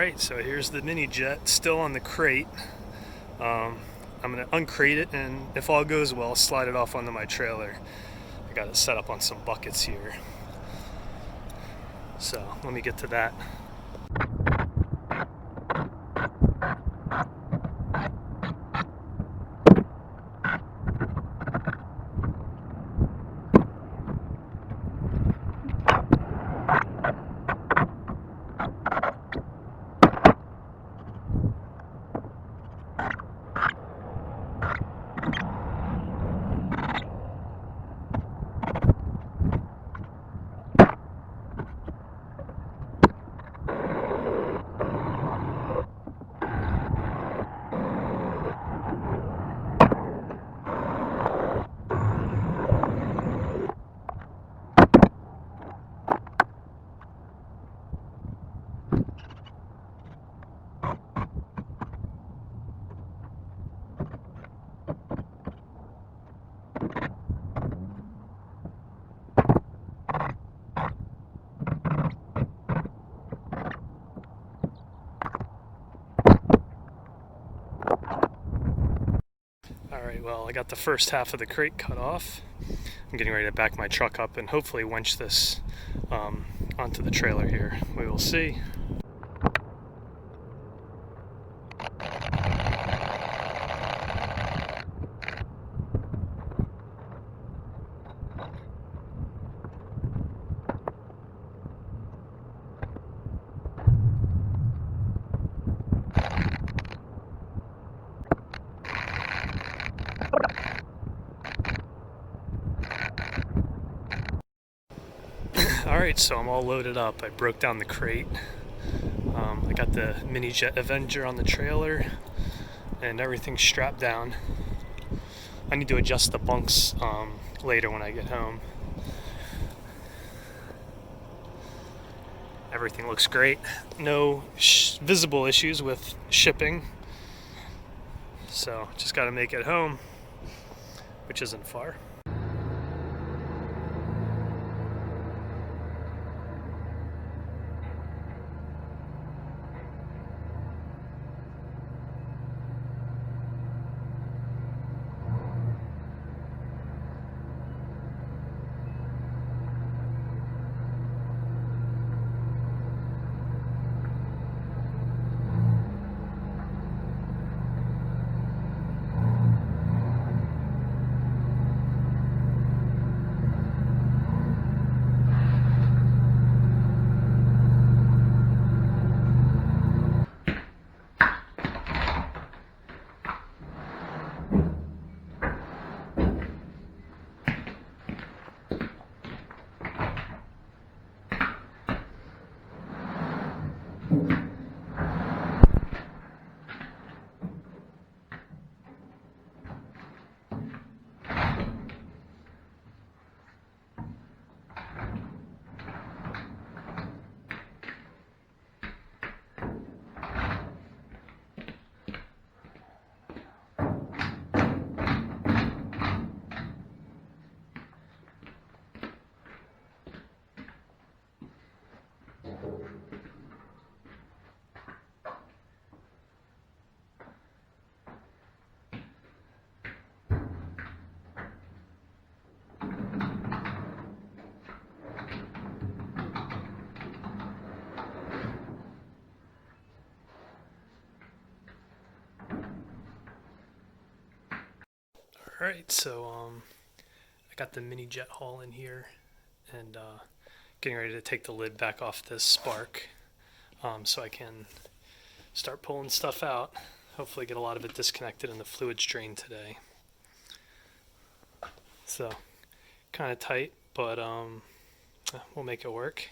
Alright, so here's the MiniJet still on the crate. I'm going to uncrate it, and if all goes well, slide it off onto my trailer. I got it set up on some buckets here. So let me get to that. Alright, well, I got the first half of the crate cut off. I'm getting ready to back my truck up and hopefully winch this onto the trailer here. We will see. Alright, so I'm all loaded up. I broke down the crate. I got the MiniJet Avenger on the trailer and everything's strapped down. I need to adjust the bunks later when I get home. Everything looks great. No visible issues with shipping. So just got to make it home, which isn't far. Alright, so I got the MiniJet haul in here and getting ready to take the lid back off this Spark so I can start pulling stuff out. Hopefully get a lot of it disconnected in the fluids drain today. So kind of tight, but we'll make it work.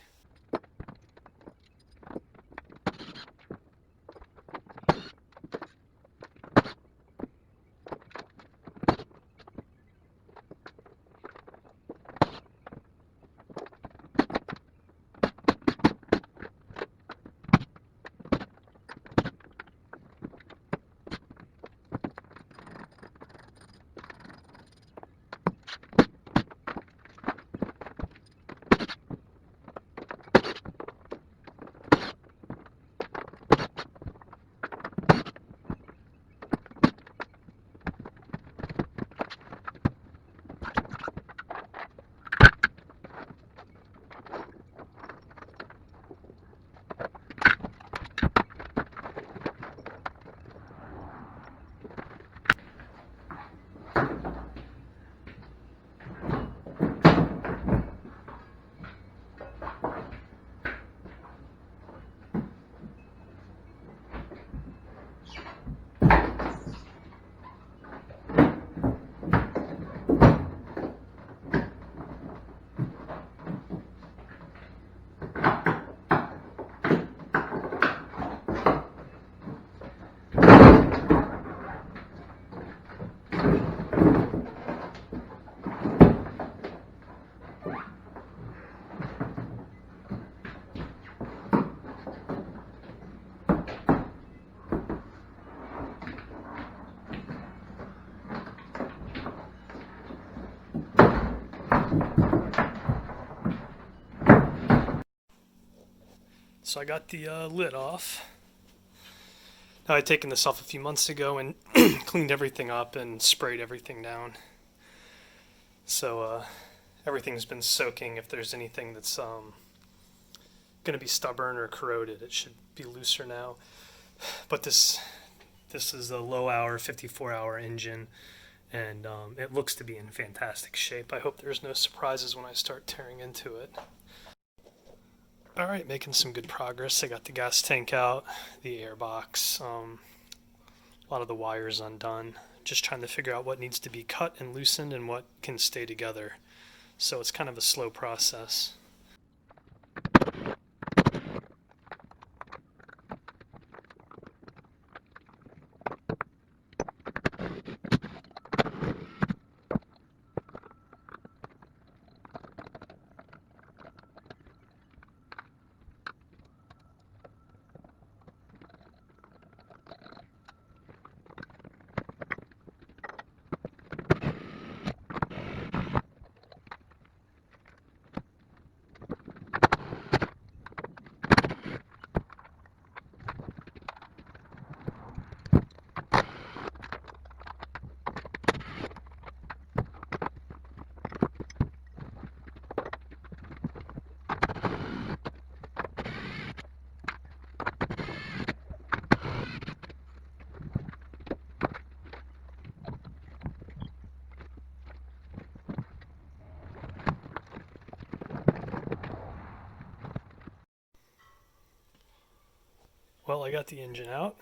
So I got the lid off. Now I'd taken this off a few months ago and cleaned everything up and sprayed everything down. So everything's been soaking. If there's anything that's going to be stubborn or corroded, it should be looser now. But this is a low hour, 54-hour engine, and it looks to be in fantastic shape. I hope there's no surprises when I start tearing into it. All right, making some good progress. I got the gas tank out, the air box, a lot of the wires undone. Just trying to figure out what needs to be cut and loosened and what can stay together. So it's kind of a slow process. Well, I got the engine out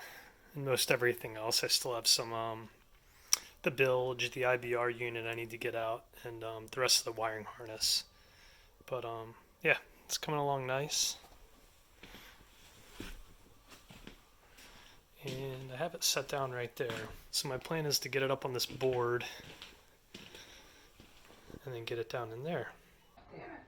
and most everything else. I still have some the bilge, the IBR unit I need to get out, and the rest of the wiring harness. But yeah, it's coming along nice. And I have it set down right there. So my plan is to get it up on this board and then get it down in there. Damn it.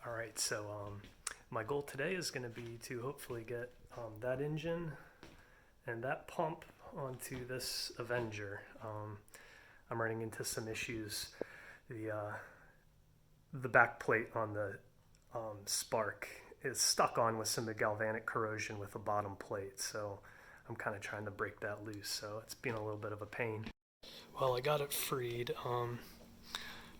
Alright, so my goal today is going to be to hopefully get that engine and that pump onto this Avenger. I'm running into some issues. The back plate on the Spark is stuck on with some of the galvanic corrosion with the bottom plate, so I'm kind of trying to break that loose, so it's been a little bit of a pain. Well, I got it freed.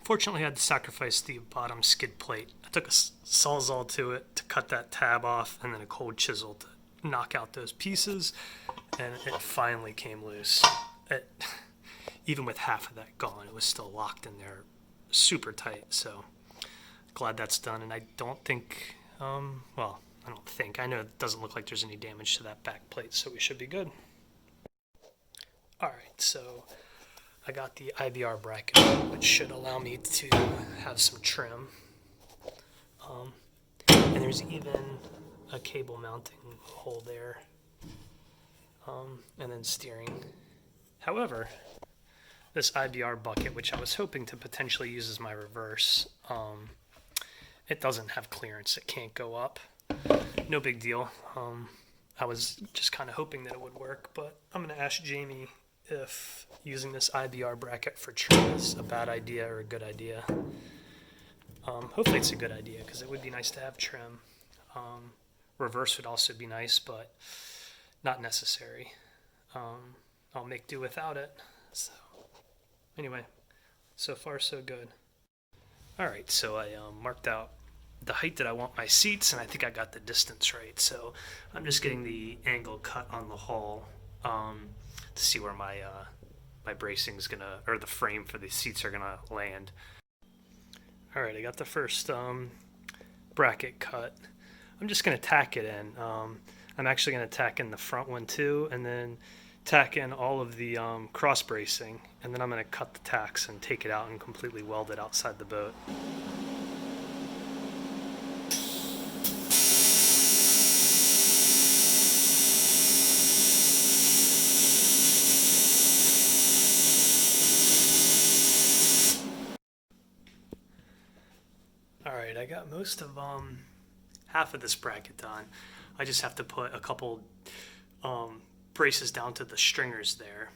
Fortunately, I had to sacrifice the bottom skid plate. I took a Sawzall to it to cut that tab off, and then a cold chisel to knock out those pieces, and it finally came loose. Even with half of that gone, it was still locked in there super tight, so glad that's done. And I don't think, well, I know it doesn't look like there's any damage to that back plate, so we should be good. Alright, so I got the IBR bracket, which should allow me to have some trim. And there's even a cable mounting hole there, and then steering. However, this IBR bucket, which I was hoping to potentially use as my reverse, it doesn't have clearance. It can't go up. No big deal. I was just kind of hoping that it would work, but I'm going to ask Jamie if using this IBR bracket for trim is a bad idea or a good idea. Hopefully it's a good idea, because it would be nice to have trim. Reverse would also be nice, but not necessary. I'll make do without it. So Anyway, so far so good. Alright, so I marked out the height that I want my seats, and I think I got the distance right. So I'm just getting the angle cut on the hull to see where my bracing's gonna, or the frame for the seats are gonna land. Alright, I got the first bracket cut. I'm just gonna tack it in. I'm actually gonna tack in the front one too, and then tack in all of the cross bracing, and then I'm gonna cut the tacks and take it out and completely weld it outside the boat. Alright, I got most of half of this bracket done. I just have to put a couple braces down to the stringers there.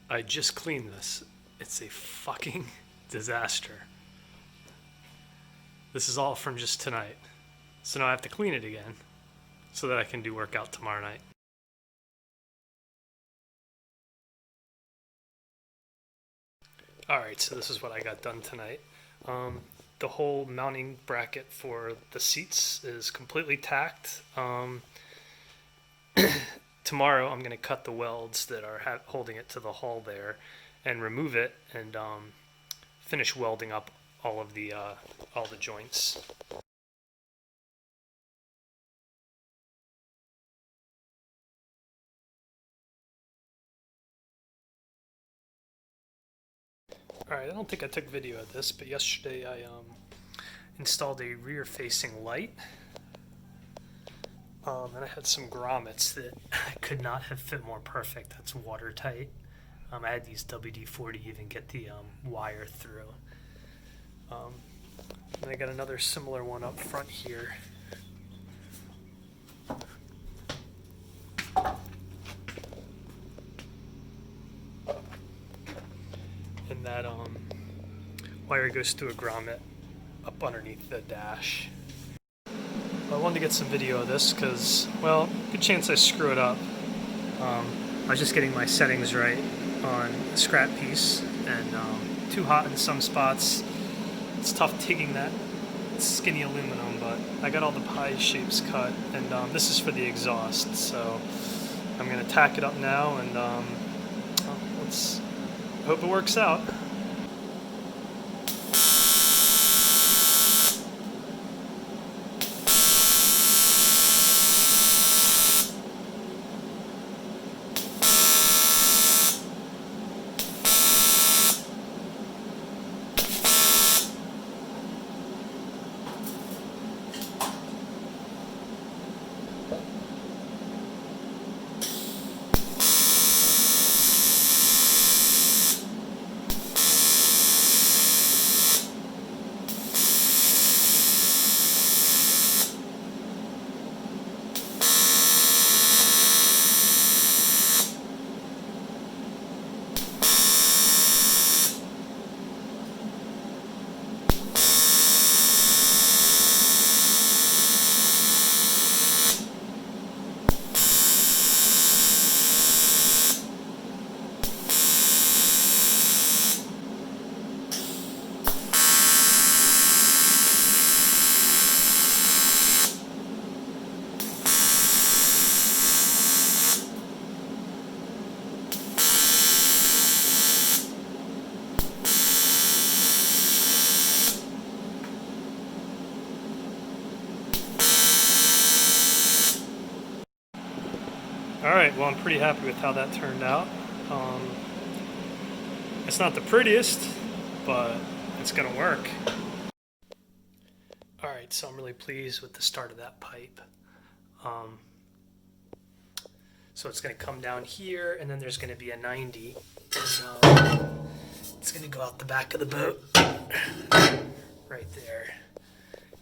I just cleaned this. It's a fucking disaster. This is all from just tonight. So now I have to clean it again so that I can do workout tomorrow night. Alright, so this is what I got done tonight. The whole mounting bracket for the seats is completely tacked. Tomorrow I'm going to cut the welds that are holding it to the hull there and remove it and finish welding up all the joints. Alright, I don't think I took video of this, but yesterday I installed a rear-facing light. And I had some grommets that could not have fit more perfect. That's watertight. I had these WD-40 to even get the wire through. And I got another similar one up front here. And that wire goes through a grommet up underneath the dash. I wanted to get some video of this because, well, good chance I screw it up. I was just getting my settings right on the scrap piece, and too hot in some spots. It's tough tigging that skinny aluminum, but I got all the pie shapes cut, and this is for the exhaust, so I'm going to tack it up now, and let's hope it works out. Alright, well, I'm pretty happy with how that turned out. It's not the prettiest, but it's going to work. Alright, so I'm really pleased with the start of that pipe. So it's going to come down here, and then there's going to be a 90. And, it's going to go out the back of the boat, right there.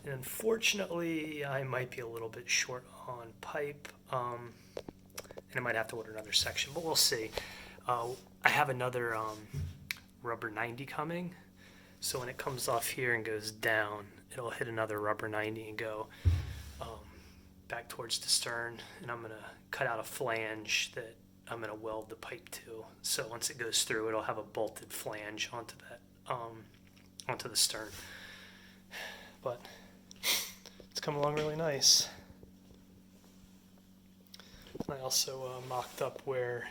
And unfortunately, I might be a little bit short on pipe. And I might have to order another section, but we'll see. I have another rubber 90 coming, so when it comes off here and goes down, it'll hit another rubber 90 and go back towards the stern, and I'm going to cut out a flange that I'm going to weld the pipe to. So once it goes through, it'll have a bolted flange onto that onto the stern. But it's come along really nice. And I also mocked up where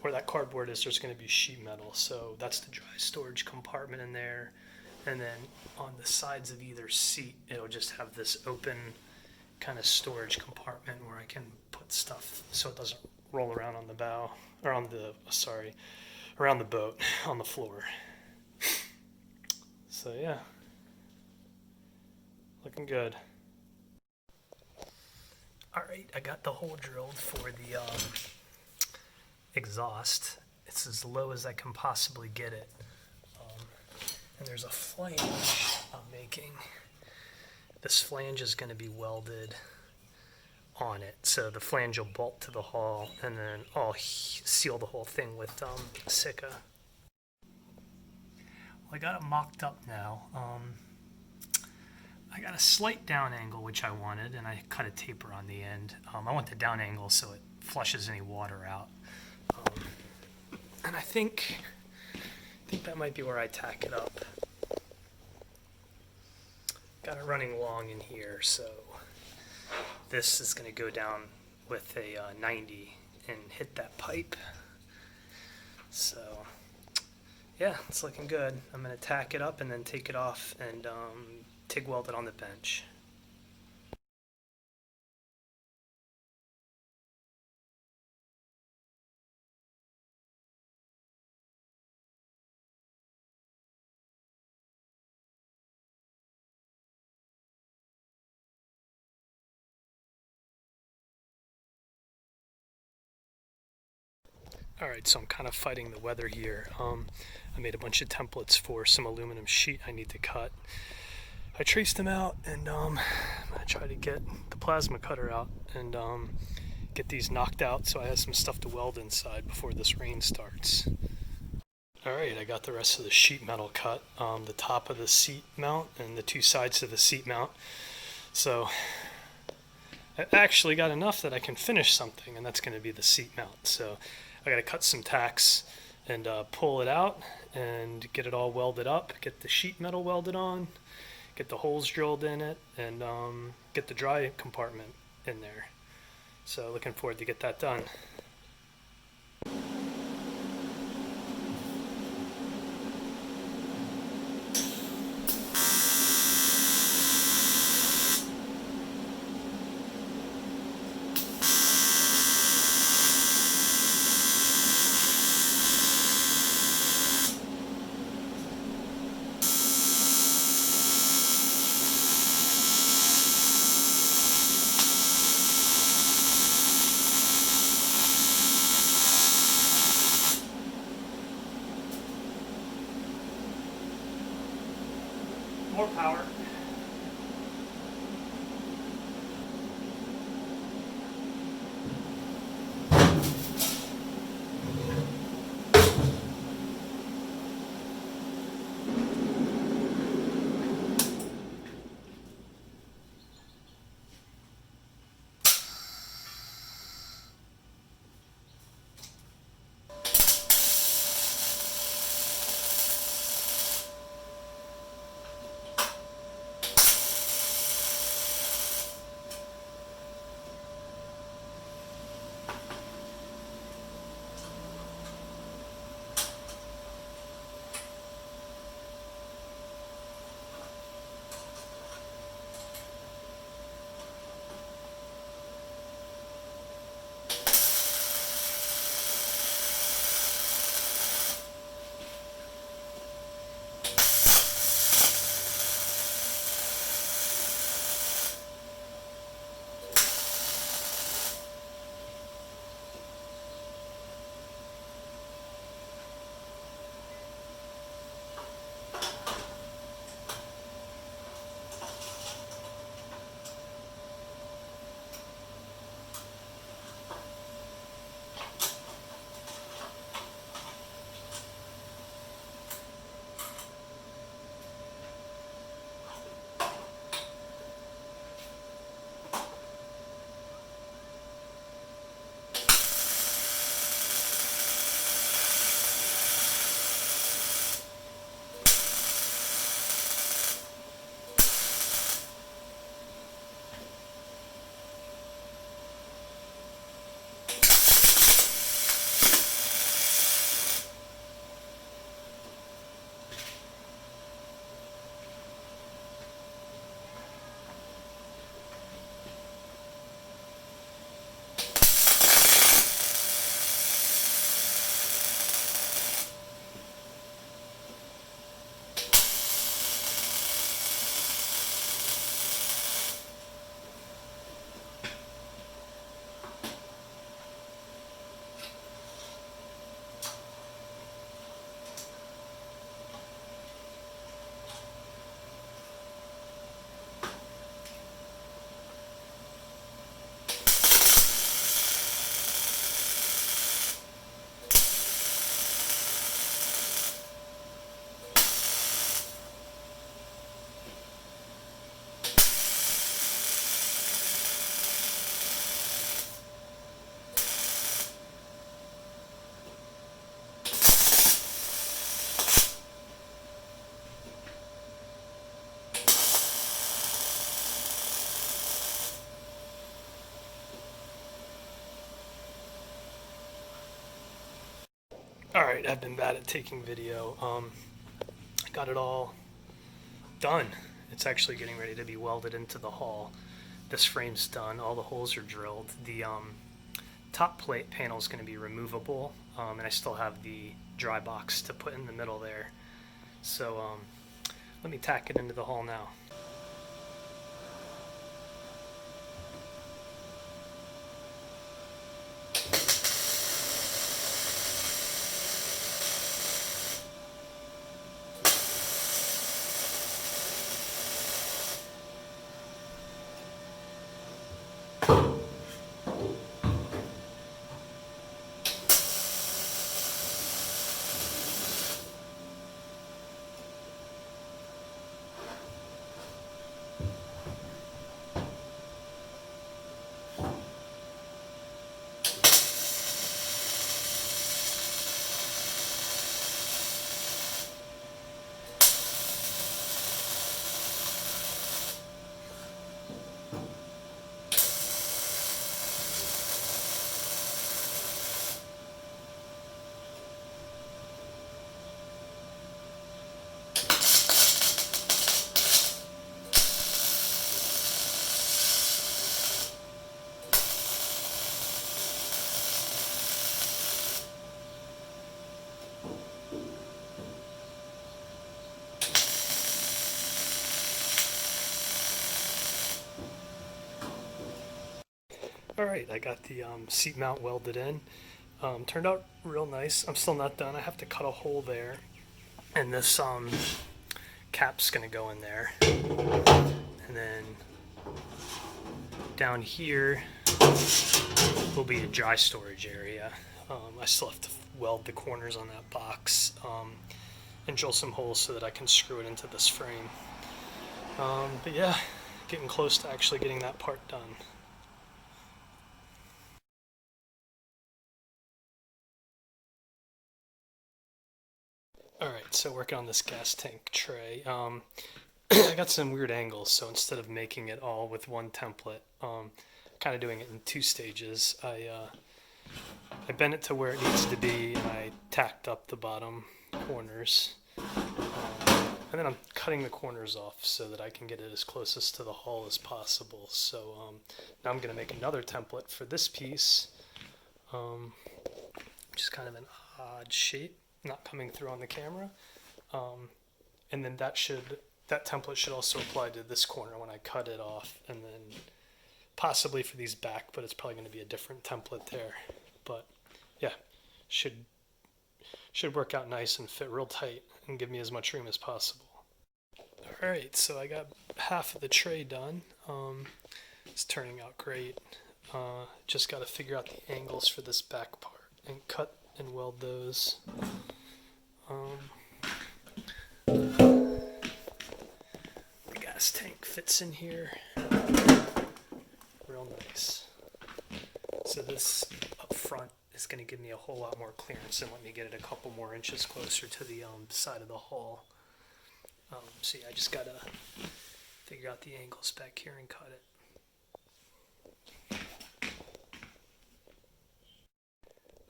that cardboard is. There's going to be sheet metal, so that's the dry storage compartment in there. And then on the sides of either seat, it'll just have this open kind of storage compartment where I can put stuff so it doesn't roll around on the bow, or on the, sorry, around the boat, on the floor. So yeah, looking good. Alright, I got the hole drilled for the exhaust. It's as low as I can possibly get it. And there's a flange I'm making. This flange is going to be welded on it. So the flange will bolt to the hull, and then I'll seal the whole thing with Sika. Well, I got it mocked up now. I got a slight down angle, which I wanted, and I cut a taper on the end. I want the down angle so it flushes any water out. And I think that might be where I tack it up. Got it running long in here, so this is going to go down with a 90 and hit that pipe. So yeah, it's looking good. I'm going to tack it up and then take it off and TIG weld it on the bench. Alright, so I'm kind of fighting the weather here. I made a bunch of templates for some aluminum sheet I need to cut. I traced them out, and I'm gonna try to get the plasma cutter out and get these knocked out so I have some stuff to weld inside before this rain starts. Alright, I got the rest of the sheet metal cut, the top of the seat mount and the two sides of the seat mount. So I actually got enough that I can finish something, and that's going to be the seat mount. So I got to cut some tacks and pull it out and get it all welded up, get the sheet metal welded on, get the holes drilled in it, and get the dry compartment in there. So looking forward to get that done. More power. Alright, I've been bad at taking video. I got it all done. It's actually getting ready to be welded into the hull. This frame's done. All the holes are drilled. The top plate panel is going to be removable, and I still have the dry box to put in the middle there. So let me tack it into the hull now. Alright, I got the seat mount welded in. Turned out real nice. I'm still not done. I have to cut a hole there. And this cap's going to go in there. And then down here will be a dry storage area. I still have to weld the corners on that box and drill some holes so that I can screw it into this frame. But yeah, getting close to actually getting that part done. Alright, so working on this gas tank tray. I got some weird angles, so instead of making it all with one template, kind of doing it in two stages. I bent it to where it needs to be, and I tacked up the bottom corners. And then I'm cutting the corners off so that I can get it as closest to the hull as possible. So now I'm going to make another template for this piece, which is kind of an odd shape, not coming through on the camera. And then that template should also apply to this corner when I cut it off, and then possibly for these back, but it's probably going to be a different template there. But yeah, should work out nice and fit real tight and give me as much room as possible. Alright, so I got half of the tray done. It's turning out great. Just got to figure out the angles for this back part and cut and weld those. The gas tank fits in here real nice. So this up front is going to give me a whole lot more clearance and let me get it a couple more inches closer to the side of the hull. So yeah, I just got to figure out the angles back here and cut it.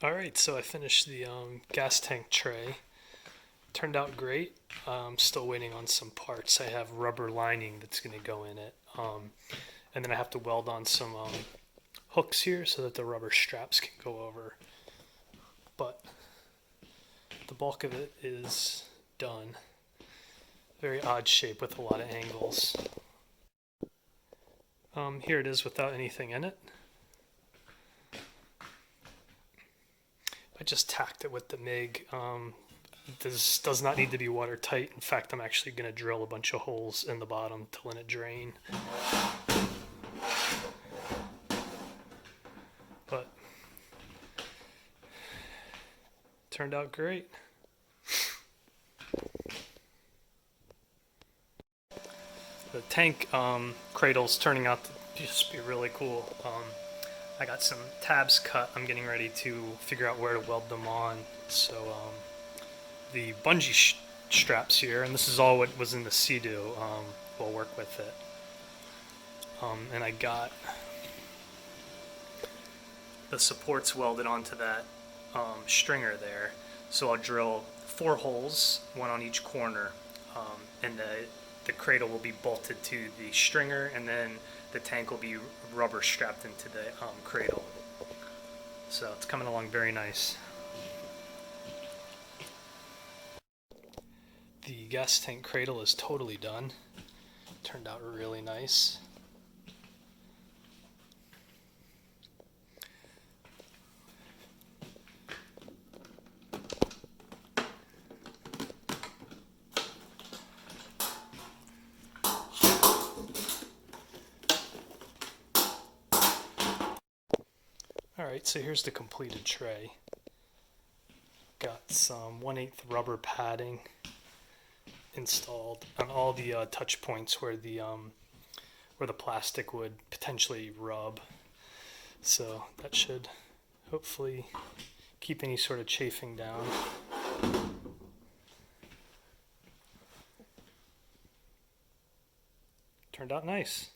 Alright, so I finished the gas tank tray. Turned out great. I'm still waiting on some parts. I have rubber lining that's going to go in it. And then I have to weld on some hooks here so that the rubber straps can go over. But the bulk of it is done. Very odd shape with a lot of angles. Here it is without anything in it. I just tacked it with the MIG. This does not need to be watertight. In fact, I'm actually going to drill a bunch of holes in the bottom to let it drain. But turned out great. The tank cradle's turning out to just be really cool. I got some tabs cut. I'm getting ready to figure out where to weld them on. So the bungee straps here, and this is all what was in the Seadoo, will work with it. And I got the supports welded onto that stringer there. So I'll drill 4 holes, one on each corner, and the cradle will be bolted to the stringer, and then the tank will be rubber strapped into the cradle. So it's coming along very nice. The gas tank cradle is totally done. Turned out really nice. Alright, so here's the completed tray. Got some 1/8 rubber padding installed on all the touch points where the plastic would potentially rub. So that should hopefully keep any sort of chafing down. Turned out nice.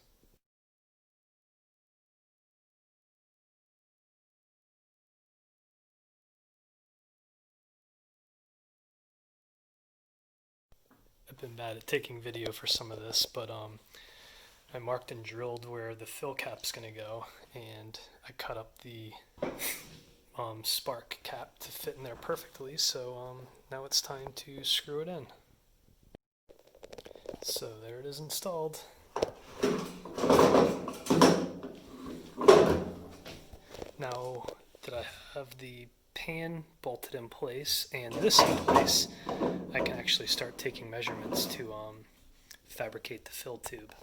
I've been bad at taking video for some of this, but I marked and drilled where the fill cap's going to go, and I cut up the spark cap to fit in there perfectly, so now it's time to screw it in. So there it is installed. Now that I have the pan bolted in place and this in place, I can actually start taking measurements to fabricate the fill tube.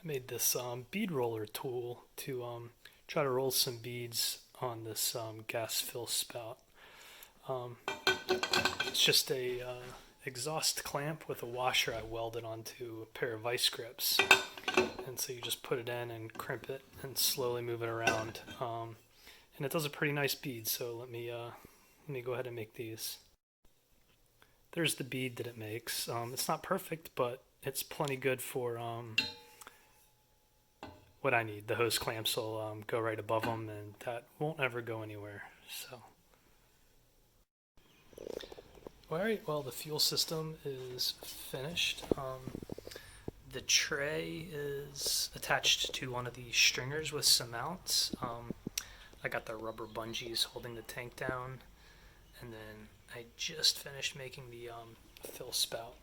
I made this bead roller tool to try to roll some beads on this gas fill spout. It's just a exhaust clamp with a washer I welded onto a pair of vice grips, and so you just put it in and crimp it and slowly move it around, and it does a pretty nice bead. So let me go ahead and make these. There's the bead that it makes. It's not perfect, but it's plenty good for what I need. The hose clamps will go right above them, and that won't ever go anywhere. So, alright, well, the fuel system is finished. The tray is attached to one of these stringers with some mounts. I got the rubber bungees holding the tank down, and then I just finished making the fill spout.